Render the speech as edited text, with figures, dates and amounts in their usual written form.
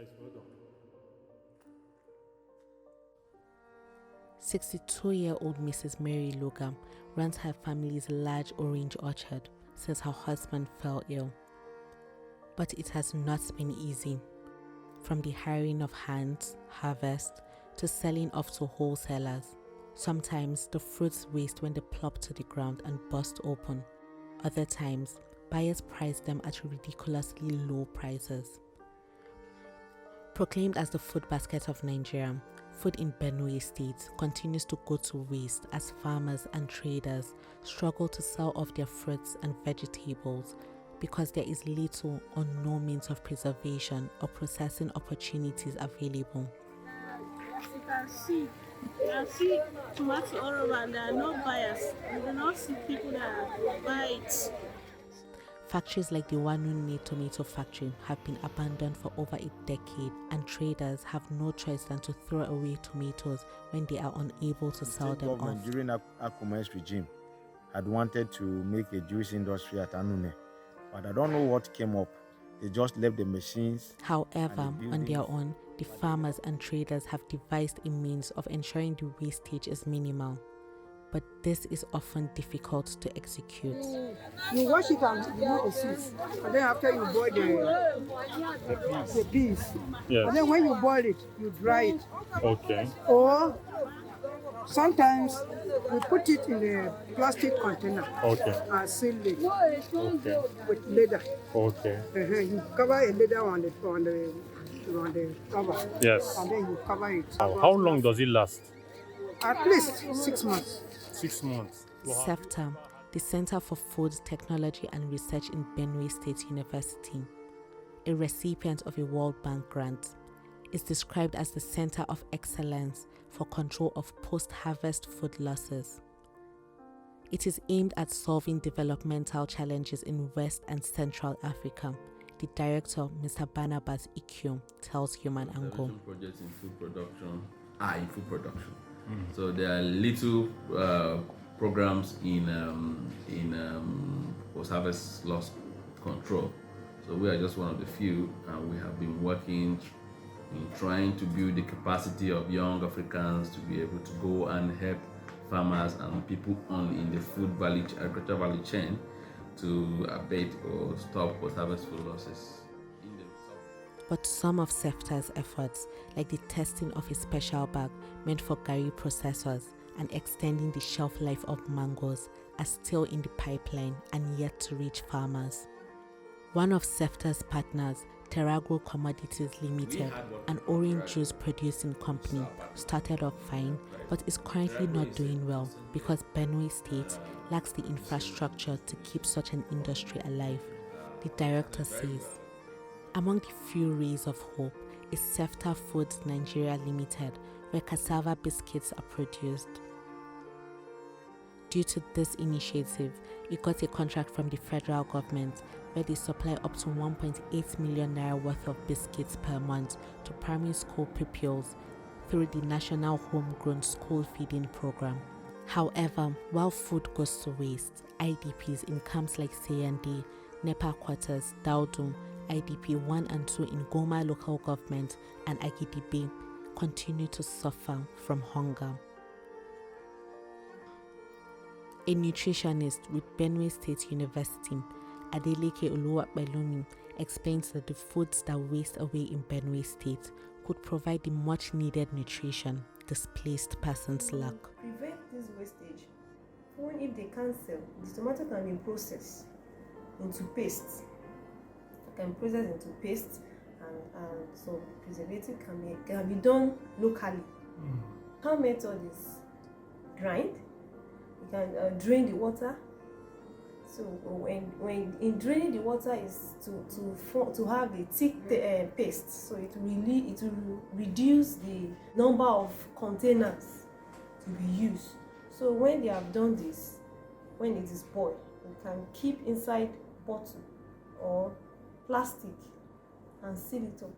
Nice, well done. 62-year-old Mrs. Mary Logan runs her family's large orange orchard since her husband fell ill. But it has not been easy. From the hiring of hands, harvest, to selling off to wholesalers. Sometimes the fruits waste when they plop to the ground and bust open. Other times, buyers price them at ridiculously low prices. Proclaimed as the food basket of Nigeria, food in Benue State continues to go to waste as farmers and traders struggle to sell off their fruits and vegetables because there is little or no means of preservation or processing opportunities available. As you can see tomatoes all over and there are no buyers. You do not see people that buy it. Factories like the Benue tomato factory have been abandoned for over a decade, and traders have no choice than to throw away tomatoes when they are unable to sell them off. During Akuma's regime, had wanted to make a juice industry at Anune, but I don't know what came up. They just left the machines. However, on their own, the farmers and traders have devised a means of ensuring the wastage is minimal. But this is often difficult to execute. You wash it and remove the seeds, and then after you boil the peas. Yes. And then when you boil it, you dry it. Okay. Or sometimes we put it in a plastic container. Okay. And seal it Okay. with leather. Okay. You cover a leather on the cover. Yes. And then you cover it. How long does it last? At least 6 months. 6 months. Wow. CEFTA, the Center for Food Technology and Research in Benue State University, a recipient of a World Bank grant, is described as the Center of Excellence for Control of Post-Harvest Food Losses. It is aimed at solving developmental challenges in West and Central Africa. The director, Mr. Barnabas Ikyo, tells HumAngle. Projects in food production are in food production. So there are little programs in post-harvest loss control. So we are just one of the few, and we have been working in trying to build the capacity of young Africans to be able to go and help farmers and people in the food value, agriculture value chain to abate or stop post-harvest food losses. But some of CEFTA's efforts, like the testing of a special bag meant for garri processors and extending the shelf life of mangoes, are still in the pipeline and yet to reach farmers. One of CEFTA's partners, Teragro Commodities Limited, an orange juice producing company, started off fine but is currently not doing well because Benue State lacks the infrastructure to keep such an industry alive, the director says. Among the few rays of hope is CEFTA Foods Nigeria Limited, where cassava biscuits are produced. Due to this initiative, it got a contract from the federal government where they supply up to 1.8 million naira worth of biscuits per month to primary school pupils through the National Homegrown School Feeding Program. However, while food goes to waste, IDPs in camps like Seyande, Nepa Quarters, Daudum, IDP 1 and 2 in Goma local government and Agidibe continue to suffer from hunger. A nutritionist with Benue State University, Adeleke Oluwapelumi, explains that the foods that waste away in Benue State could provide the much needed nutrition displaced persons lack. Prevent this wastage. Even if they can't sell, the tomato can be processed into paste. Can process into paste, and so preservative can be done locally. How method is grind. You can drain the water. So when in draining the water is to have a thick paste, so it will reduce the number of containers to be used. So when they have done this, when it is boiled, you can keep inside bottle or plastic and seal it up.